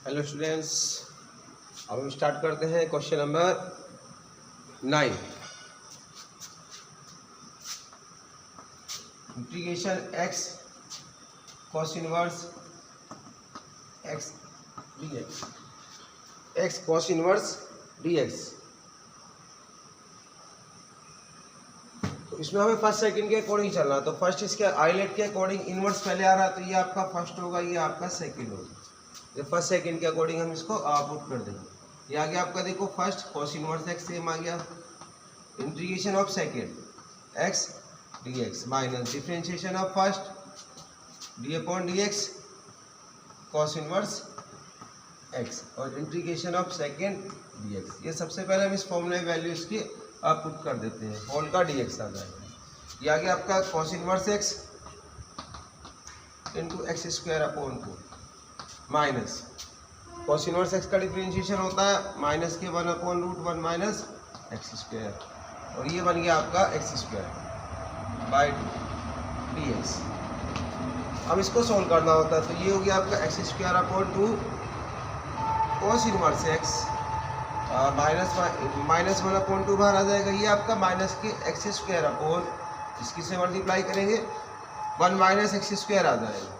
Hello students, अब हम start करते हैं question number 9। Integration x cos inverse x dx, x cos inverse dx। तो इसमें हमें फर्स्ट सेकंड के अकॉर्डिंग चलना, तो फर्स्ट इसके आइलेट के अकॉर्डिंग इनवर्स पहले आ रहा, तो ये आपका फर्स्ट होगा, ये आपका सेकंड होगा। ये फर्स्ट सेकंड के अकॉर्डिंग हम इसको पुट कर देंगे। ये आ गया आपका, देखो first cos inverse x same आ गया, integration of second x dx minus differentiation of first d upon dx cos inverse x और इंटीग्रेशन ऑफ सेकंड dx। ये सबसे पहले हम इस फॉर्मूले में वैल्यू इसकी पुट कर देते हैं, होल का dx आ जाएगा। ये आ गया आपका cos inverse x into x square upon 2 minus cos inverse x का डिफरेंशिएशन होता है माइनस के 1 upon root 1 minus x square, और ये बन गया आपका एक्स स्क्वायर बाई 2 dx। अब इसको सोल्व करना होता है, तो ये हो गया आपका x square upon 2 cos inverse x minus 1 upon 2 बाहर आ जाएगा। ये आपका माइनस के एक्स स्क्वायर अपॉन इसकी से मल्टीप्लाई करेंगे 1 माइनस एक्स स्क्वायर आ जाएगा।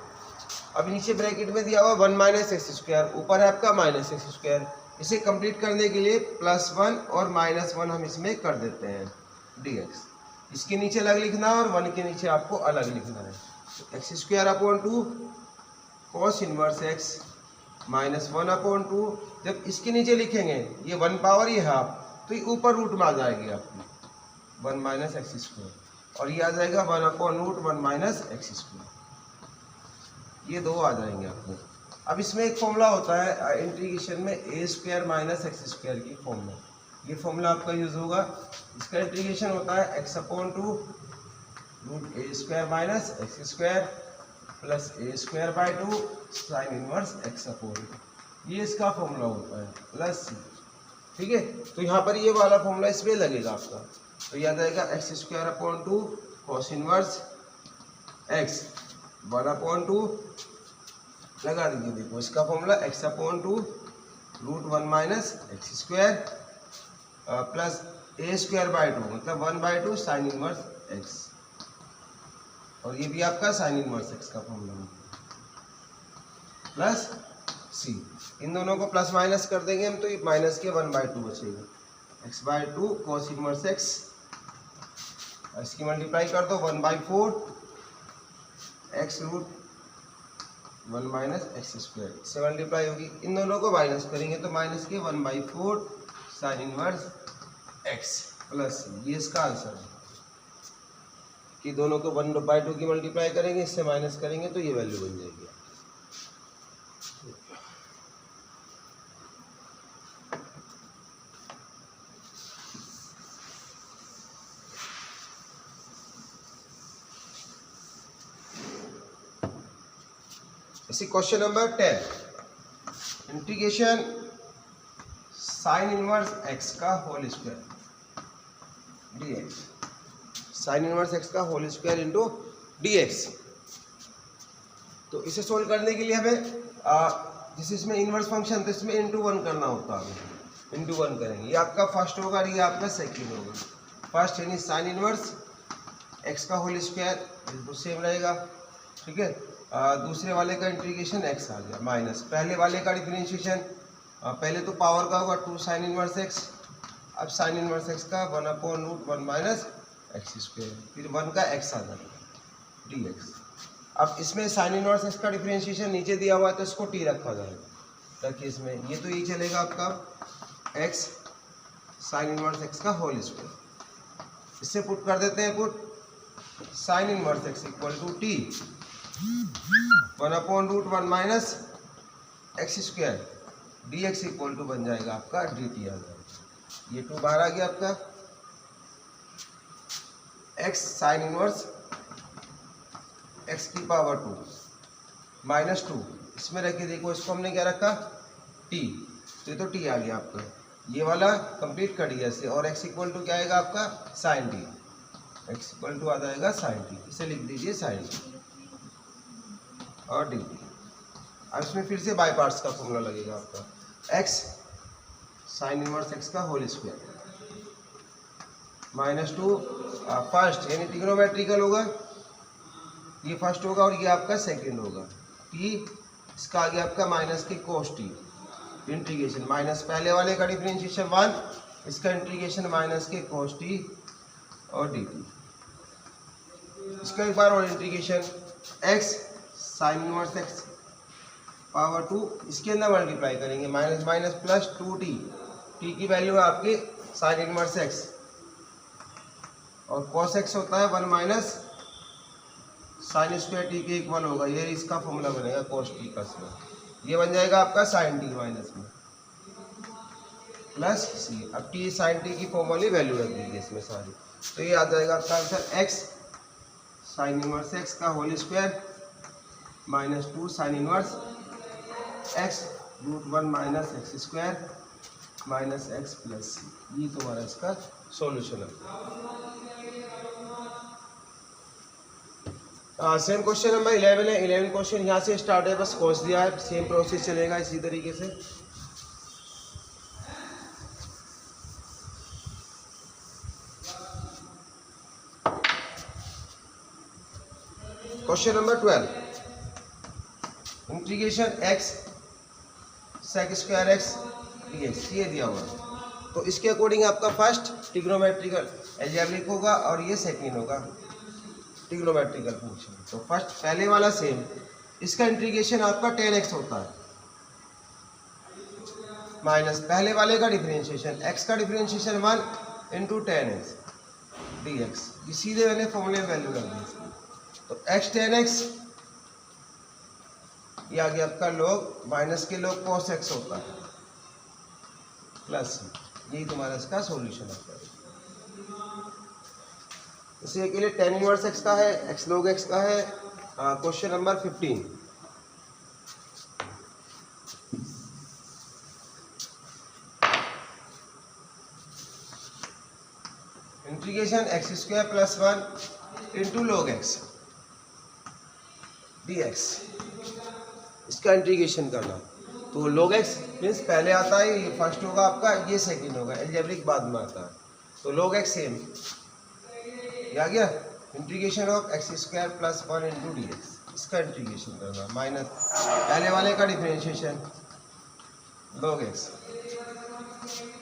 अब नीचे ब्रैकेट में दिया हुआ 1 माइनस एक्स स्क्वायर, ऊपर है आपका माइनस एक्स स्क्वायर। इसे कंप्लीट करने के लिए +1 और -1 हम इसमें कर देते हैं dx। इसके नीचे अलग लिखना है और 1 के नीचे आपको अलग लिखना है। X square upon 2 cos inverse x minus 1 upon 2, जब इसके नीचे लिखेंगे ये 1 पावर ये हाफ, तो ये ऊपर रूट में आ जाएगी आपकी 1 माइनस एक्स स्क्वायर, और ये आ जाएगा 1 upon root 1 minus x square. ये दो आ जाएंगे आपको। अब इसमें एक फॉर्मूला होता है इंटीग्रेशन में a square minus x square की फॉर्मूला, ये फॉर्मूला आपका यूज होगा। इसका इंटीग्रेशन होता है x upon 2 root a square minus x square plus a square by 2 sine inverse x upon, ये इसका फॉर्मूला होता है प्लस सी। ठीक है, तो यहाँ पर ये वाला फॉर्मूला इसमें लगेगा आपका, तो याद आएगा x square upon 2 cos inverse x 1 upon 2 लगा दीजिए। देखो इसका formula x upon 2 root 1 minus x square plus a square by 2 मतलब 1 बाई 2 साइन इनवर्स x, और ये भी आपका साइन इनवर्स x का फॉर्मूला प्लस सी। इन दोनों को प्लस माइनस कर देंगे हम, तो ये माइनस के 1 बाई 2 बचेगा, x by 2 cos inverse x, इसकी मल्टीप्लाई कर दो 1 by 4 x root 1 minus x square, इससे मल्टीप्लाई होगी। इन दोनों को माइनस करेंगे तो माइनस के 1 by 4 sign inverse x plus, ये इसका आंसर है कि दोनों को 1 बाई 2 की मल्टीप्लाई करेंगे, इससे माइनस करेंगे तो ये वैल्यू बन जाएगी। इसी question number 10, integration sine inverse x का whole square dx, sine inverse x का होल स्क्वायर इंटू dx। तो इसे सोल्व करने के लिए हमें जैसे इसमें इनवर्स फंक्शन तो इसमें इंटू 1 करना होता है, इंटू 1 करेंगे। ये आपका फर्स्ट होगा और ये आपका सेकंड होगा। फर्स्ट यानी साइन इनवर्स x का होल स्क्वायर बिल्कुल सेम रहेगा। ठीक है, दूसरे वाले का इंटीग्रेशन x आ गया माइनस पहले वाले का डिफरेंशिएशन, पहले तो पावर का होगा 2 साइन इनवर्स x, अब साइन इनवर्स x का 1 upon root 1 minus x square, फिर 1 का x आ जाएगा dx। अब इसमें साइन इनवर्स x का डिफरेंशिएशन नीचे दिया हुआ है तो इसको t रखा जाएगा, ताकि इसमें ये तो ये चलेगा आपका x साइन इनवर्स x का होल स्क्वायर। इससे पुट कर देते हैं, put sine inverse x equal to t 1 upon root 1 minus x square dx equal to बन जाएगा आपका dt आ जाएगा। ये 2 बाहर आ गया आपका, x साइन इनवर्स x की पावर 2 माइनस 2, इसमें रखिए। देखो इसको हमने क्या रखा t, तो ये तो t आ गया आपका, ये वाला कंप्लीट कर दिया इससे, और x इक्वल टू क्या आएगा आपका sine t, x equal to आ जाएगा साइन t, इसे लिख दीजिए साइन t और dt। अब इसमें फिर से बाय पार्ट्स का फॉर्मूला लगेगा आपका x साइन इनवर्स x का होल स्क्वायर -2 फर्स्ट यानी ट्रिग्नोमेट्रिकल होगा, ये फर्स्ट होगा और ये आपका सेकंड होगा t, इसका आगे आपका माइनस के कोस t इंटीग्रेशन माइनस पहले वाले का डिफरेंशिएशन 1, इसका इंटीग्रेशन माइनस के कोस t और dt, इसका एक बार और integration x sine inverse x power 2, इसके अंदर मल्टीप्लाई करेंगे minus minus plus 2t, t की वैल्यू है आपके साइन इनवर्स x और cos x होता है 1 माइनस साइन स्क्वायर t के इक्वल होगा, ये इसका फॉर्मूला बनेगा cos t का स्क्वायर, ये बन जाएगा आपका साइन t माइनस में प्लस c। अब t साइन t की फॉर्म वाली वैल्यू रख दीजिए इसमें सारी, तो ये आ जाएगा आपका answer x sine inverse x का whole square -2 sine inverse x √1 minus x square minus x plus c, ये तुम्हारा इसका सॉल्यूशन है। सेम क्वेश्चन नंबर 11 है। 11 क्वेश्चन यहाँ से स्टार्ट है, बस कॉस दिया है, सेम प्रोसेस चलेगा इसी तरीके से। Question number 12, integration x sec square x dx ये दिया हुआ, तो इसके अकॉर्डिंग आपका फर्स्ट ट्रिग्नोमेट्रिकल अलजेब्रिक होगा और ये सेकंड होगा ट्रिग्नोमेट्रिकल फंक्शन। तो फर्स्ट पहले वाला सेम, इसका इंटीग्रेशन आपका 10x होता है माइनस पहले वाले का डिफरेंशिएशन x का डिफरेंशिएशन 1 इंटू 10x dx, ये सीधे मैंने फॉर्मूले में वैल्यू रख दी। तो x 10x ये आगे आपका लॉग माइनस के लॉग cos x होता है प्लस, यही तुम्हारा इसका सॉल्यूशन है। इसी के लिए tan इनवर्स x का है, x log x का है। Question number 15, integration x square plus 1 into log x dx, इसका इंटीग्रेशन करना। तो log x मीन्स पहले आता है, ये फर्स्ट होगा आपका, ये सेकंड होगा, अलजेब्रिक बाद में आता है। तो log x सेम ये आ गया, integration of x square plus 1 into dx, इसका इंटीग्रेशन करना माइनस पहले वाले का differentiation log x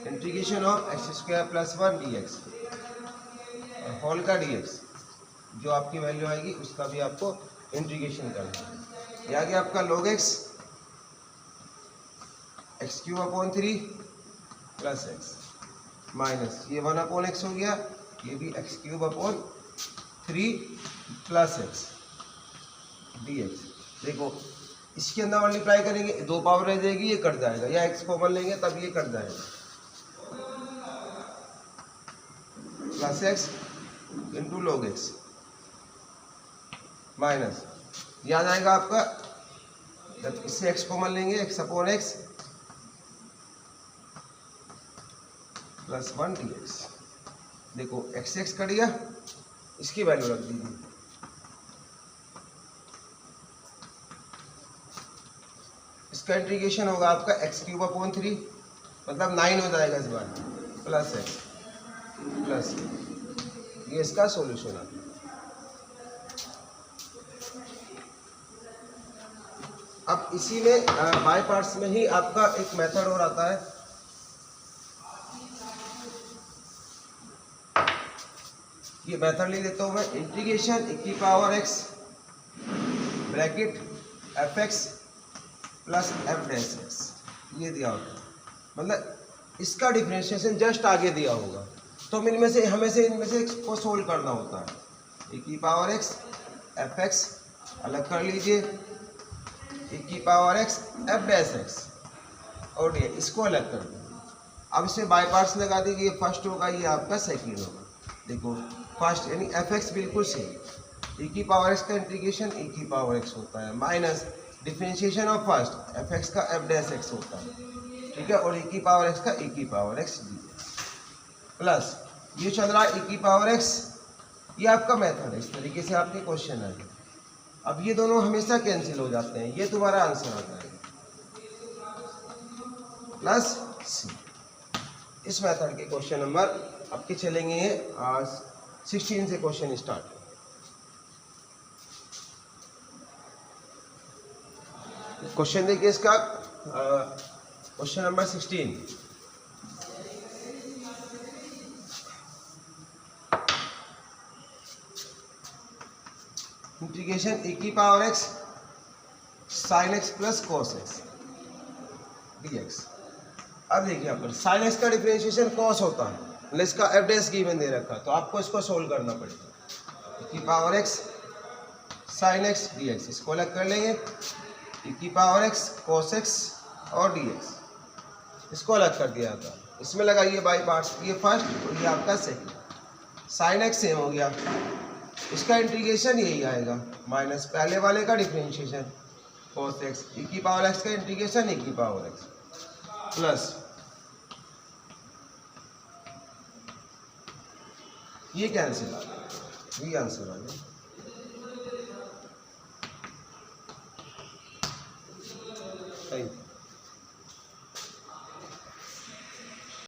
integration of x square plus 1 dx और होल का dx, जो आपकी वैल्यू आएगी उसका भी आपको इंटीग्रेशन करना है। ये आ गया आपका log x x³ upon 3 plus x minus ये 1 अपॉन x हो गया, ये भी x³ upon 3 plus x dx। देखो इसके अंदर मल्टीप्लाई करेंगे, दो पावर रह जाएगी, ये कट जाएगा, या x कॉमन लेंगे तब ये कट जाएगा, plus x into log x minus ये आ जाएगा आपका, जब इससे x कॉमन लेंगे x upon x plus 1 dx। देखो x कट गया, इसकी वैल्यू रख दीजिए, इसका इंटीग्रेशन होगा आपका x³ अपॉन 3 मतलब 9 हो जाएगा इस बार, प्लस x प्लस ये इसका सॉल्यूशन है। अब इसी में बाय पार्ट्स में ही आपका एक मेथड और आता है, ये मेथड ले लेता हूं मैं, integration e⁻x bracket fx plus f'(x), ये दिया होगा, मतलब इसका डिफरेंशिएशन जस्ट आगे दिया होगा, तो इनमें से इनमें से को सोल्व करना होता है। e⁻x fx अलग कर लीजिए, e⁻x f'(x) और ये इसको अलग कर दीजिए। अब इसमें बाय पार्ट्स लगा दीजिए, फर्स्ट होगा ये आपका सेकंड होगा। देखो फर्स्ट यानी fx बिल्कुल सेम, e⁻x का इंटीग्रेशन e⁻x होता है minus differentiation of first fx का f'(x) होता है, ठीक है, और e⁻x का e⁻x प्लस ये चल रहा है e⁻x, ये आपका मेथड है, इस तरीके से आपके क्वेश्चन आएंगे। अब ये दोनों हमेशा कैंसिल हो जाते हैं, ये तुम्हारा आंसर आता है। प्लस सी। इस मेथड के क्वेश्चन नंबर आपके चलेंगे 16 से क्वेश्चन स्टार्ट। क्वेश्चन देखिए इसका, क्वेश्चन नंबर 16। इंटीग्रेशन e की power x sin x plus cos x dx। अब देखिए यहाँ पर sin x का डिफरेंशिएशन cos होता है, मतलब इसका f डैश गिवन दे रखा है, तो आपको इसको सोल्व करना पड़ेगा। e की power x sin x dx, इसको अलग कर लेंगे। e की पावर x cos x और dx, इसको अलग कर दिया था। इसमें लगाइए बाई पार्ट्स, ये फर्स्ट और ये आपका सेकंड। sin x सेम हो गया, इसका इंटीग्रेशन यही आएगा माइनस पहले वाले का डिफरेंशिएशन cos x, e की पावर x का इंटीग्रेशन e की पावर x प्लस ये कैंसिल आ गया, ये आंसर आ गया। Thank you.